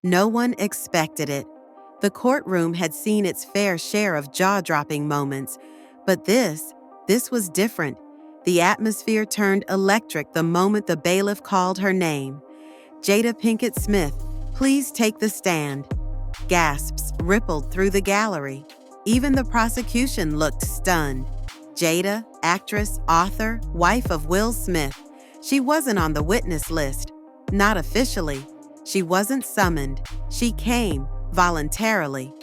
No one expected it. The courtroom had seen its fair share of jaw-dropping moments, but this was different. The atmosphere turned electric the moment the bailiff called her name. "Jada Pinkett Smith, please take the stand." Gasps rippled through the gallery. Even the prosecution looked stunned. Jada, actress, author, wife of Will Smith. She wasn't on the witness list. Not officially. She wasn't summoned. She came, voluntarily.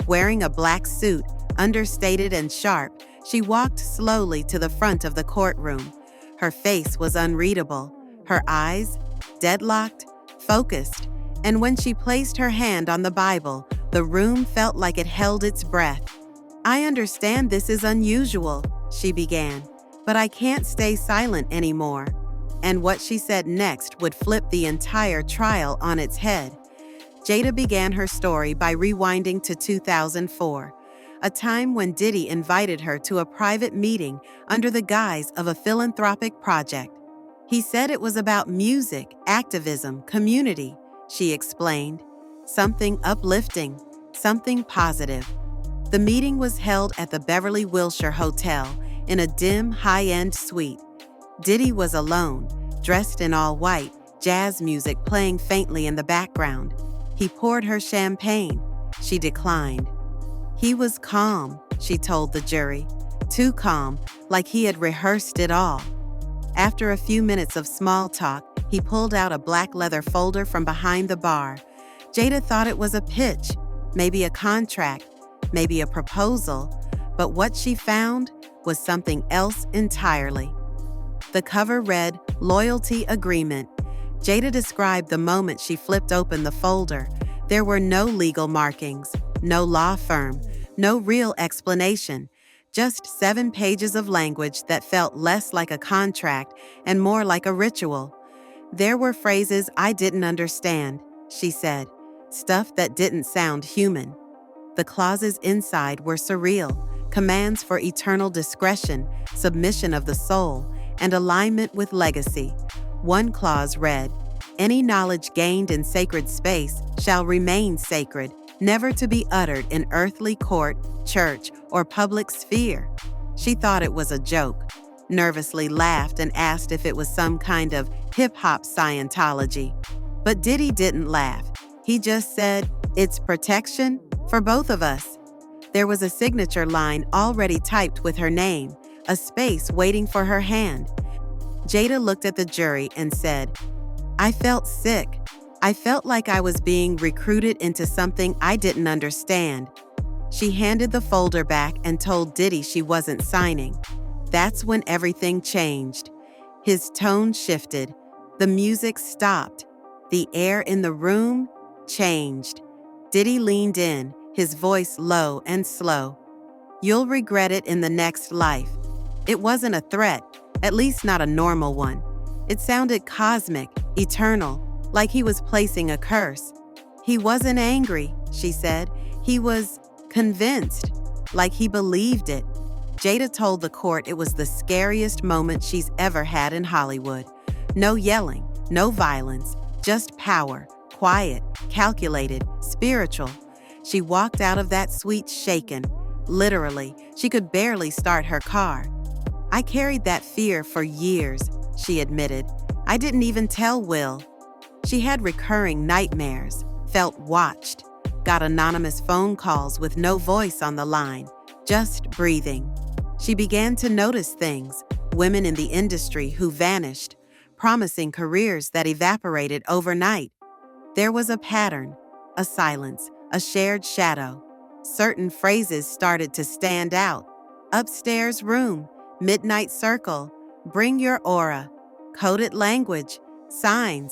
Wearing a black suit, understated and sharp, she walked slowly to the front of the courtroom. Her face was unreadable. Her eyes, deadlocked, focused, and when she placed her hand on the Bible, the room felt like it held its breath. "I understand this is unusual," she began, "but I can't stay silent anymore." And what she said next would flip the entire trial on its head. Jada began her story by rewinding to 2004, a time when Diddy invited her to a private meeting under the guise of a philanthropic project. He said it was about music, activism, community, she explained. Something uplifting, something positive. The meeting was held at the Beverly Wilshire Hotel in a dim, high-end suite. Diddy was alone, dressed in all white, jazz music playing faintly in the background. He poured her champagne. She declined. He was calm, she told the jury. Too calm, like he had rehearsed it all. After a few minutes of small talk, he pulled out a black leather folder from behind the bar. Jada thought it was a pitch, maybe a contract, maybe a proposal, but what she found was something else entirely. The cover read, "Loyalty Agreement." Jada described the moment she flipped open the folder. There were no legal markings, no law firm, no real explanation, just 7 pages of language that felt less like a contract and more like a ritual. "There were phrases I didn't understand," she said, "stuff that didn't sound human." The clauses inside were surreal, commands for eternal discretion, submission of the soul, and alignment with legacy. One clause read, "Any knowledge gained in sacred space shall remain sacred, never to be uttered in earthly court, church, or public sphere." She thought it was a joke, nervously laughed and asked if it was some kind of hip-hop Scientology. But Diddy didn't laugh. He just said, "It's protection for both of us." There was a signature line already typed with her name, a space waiting for her hand. Jada looked at the jury and said, "I felt sick. I felt like I was being recruited into something I didn't understand." She handed the folder back and told Diddy she wasn't signing. That's when everything changed. His tone shifted. The music stopped. The air in the room changed. Diddy leaned in, his voice low and slow. "You'll regret it in the next life." It wasn't a threat, at least not a normal one. It sounded cosmic, eternal, like he was placing a curse. "He wasn't angry," she said. "He was convinced, like he believed it." Jada told the court it was the scariest moment she's ever had in Hollywood. No yelling, no violence, just power, quiet, calculated, spiritual. She walked out of that suite shaken. Literally, she could barely start her car. "I carried that fear for years," she admitted. "I didn't even tell Will." She had recurring nightmares, felt watched, got anonymous phone calls with no voice on the line, just breathing. She began to notice things, women in the industry who vanished, promising careers that evaporated overnight. There was a pattern, a silence, a shared shadow. Certain phrases started to stand out. "Upstairs room," "midnight circle," "bring your aura," coded language, signs.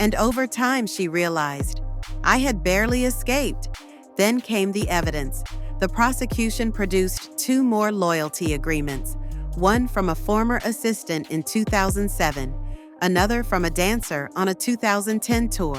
And over time she realized, I had barely escaped. Then came the evidence. The prosecution produced 2 more loyalty agreements, one from a former assistant in 2007, another from a dancer on a 2010 tour.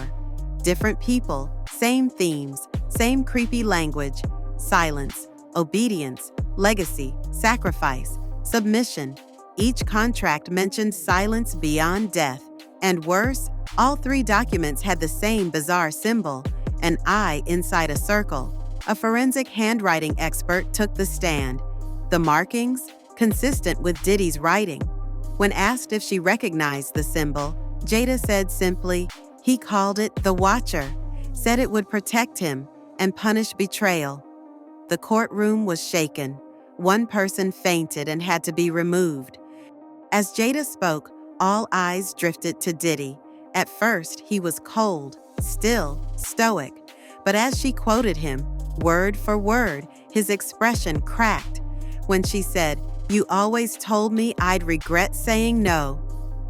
Different people, same themes, same creepy language, silence, obedience, legacy, sacrifice, submission. Each contract mentioned silence beyond death. And worse, all 3 documents had the same bizarre symbol, an eye inside a circle. A forensic handwriting expert took the stand. The markings? Consistent with Diddy's writing. When asked if she recognized the symbol, Jada said simply, he called it the Watcher, said it would protect him and punish betrayal. The courtroom was shaken. One person fainted and had to be removed. As Jada spoke, all eyes drifted to Diddy. At first, he was cold, still, stoic. But as she quoted him, word for word, his expression cracked. When she said, "You always told me I'd regret saying no,"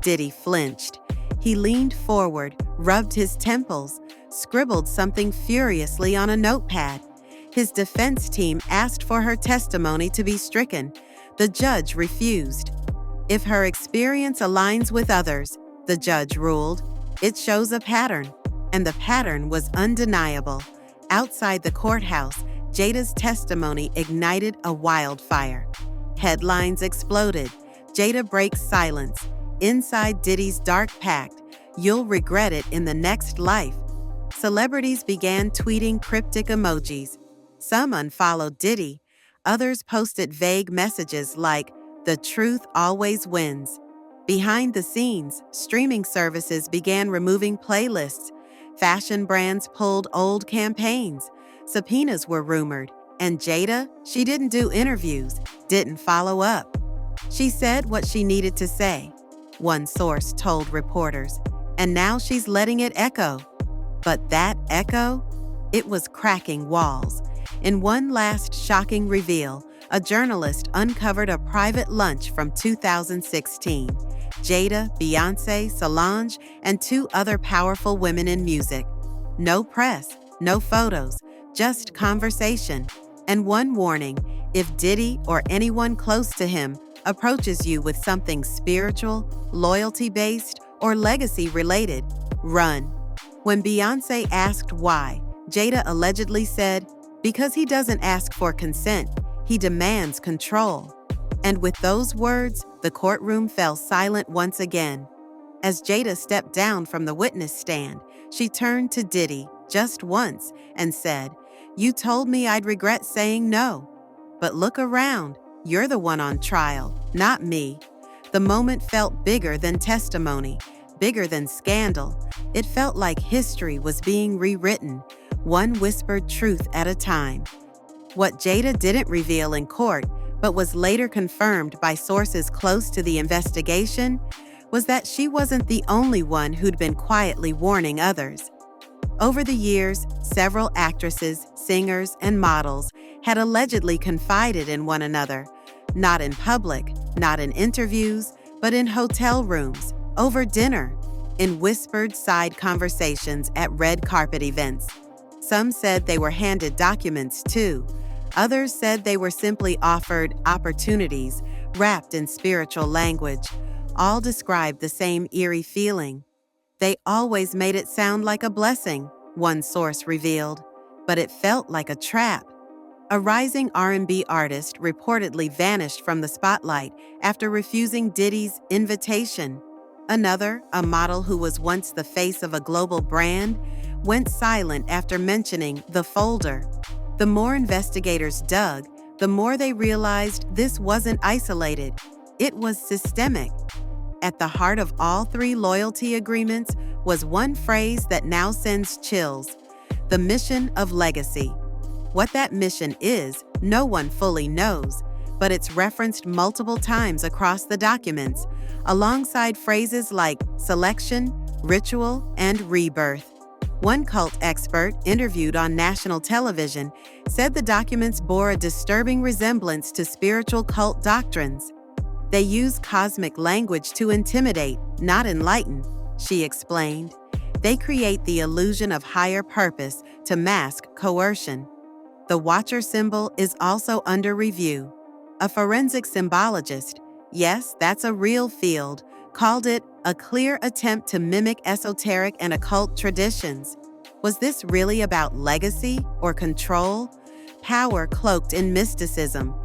Diddy flinched. He leaned forward, rubbed his temples, scribbled something furiously on a notepad. His defense team asked for her testimony to be stricken. The judge refused. If her experience aligns with others, the judge ruled, it shows a pattern. And the pattern was undeniable. Outside the courthouse, Jada's testimony ignited a wildfire. Headlines exploded. Jada breaks silence. Inside Diddy's dark pact, you'll regret it in the next life. Celebrities began tweeting cryptic emojis. Some unfollowed Diddy. Others posted vague messages like, "The truth always wins." Behind the scenes, streaming services began removing playlists. Fashion brands pulled old campaigns. Subpoenas were rumored. And Jada, she didn't do interviews, didn't follow up. She said what she needed to say, one source told reporters, and now she's letting it echo. But that echo? It was cracking walls. In one last shocking reveal, a journalist uncovered a private lunch from 2016. Jada, Beyoncé, Solange, and two other powerful women in music. No press, no photos, just conversation. And one warning, if Diddy or anyone close to him approaches you with something spiritual, loyalty-based, or legacy-related, run. When Beyoncé asked why, Jada allegedly said, "Because he doesn't ask for consent, he demands control." And with those words, the courtroom fell silent once again. As Jada stepped down from the witness stand, she turned to Diddy just once and said, "You told me I'd regret saying no. But look around, you're the one on trial, not me." The moment felt bigger than testimony, bigger than scandal. It felt like history was being rewritten, one whispered truth at a time. What Jada didn't reveal in court, but was later confirmed by sources close to the investigation, was that she wasn't the only one who'd been quietly warning others. Over the years, several actresses, singers, and models had allegedly confided in one another, not in public, not in interviews, but in hotel rooms, over dinner, in whispered side conversations at red carpet events. Some said they were handed documents too. Others said they were simply offered opportunities wrapped in spiritual language. All described the same eerie feeling. They always made it sound like a blessing, one source revealed, but it felt like a trap. A rising R&B artist reportedly vanished from the spotlight after refusing Diddy's invitation. Another, a model who was once the face of a global brand, went silent after mentioning the folder. The more investigators dug, the more they realized this wasn't isolated. It was systemic. At the heart of all three loyalty agreements was one phrase that now sends chills: the mission of legacy. What that mission is, no one fully knows, but it's referenced multiple times across the documents, alongside phrases like selection, ritual, and rebirth. One cult expert interviewed on national television said the documents bore a disturbing resemblance to spiritual cult doctrines. They use cosmic language to intimidate, not enlighten, she explained. They create the illusion of higher purpose to mask coercion. The Watcher symbol is also under review. A forensic symbologist, yes, that's a real field, called it a clear attempt to mimic esoteric and occult traditions. Was this really about legacy or control? Power cloaked in mysticism.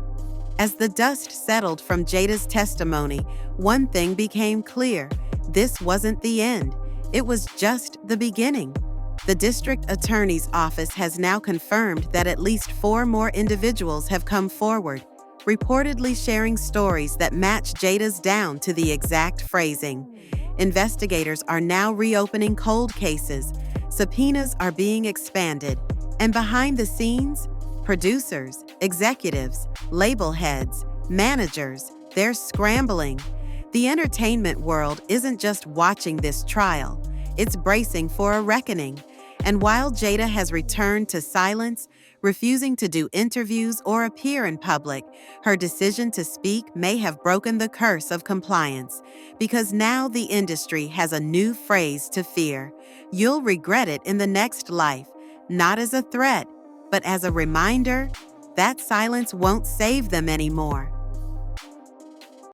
As the dust settled from Jada's testimony, one thing became clear: this wasn't the end. It was just the beginning. The district attorney's office has now confirmed that at least 4 more individuals have come forward, reportedly sharing stories that match Jada's down to the exact phrasing. Investigators are now reopening cold cases, subpoenas are being expanded, and behind the scenes, producers, executives, label heads, managers, they're scrambling. The entertainment world isn't just watching this trial, it's bracing for a reckoning. And while Jada has returned to silence, refusing to do interviews or appear in public, her decision to speak may have broken the curse of compliance, because now the industry has a new phrase to fear. You'll regret it in the next life, not as a threat, but as a reminder that silence won't save them anymore.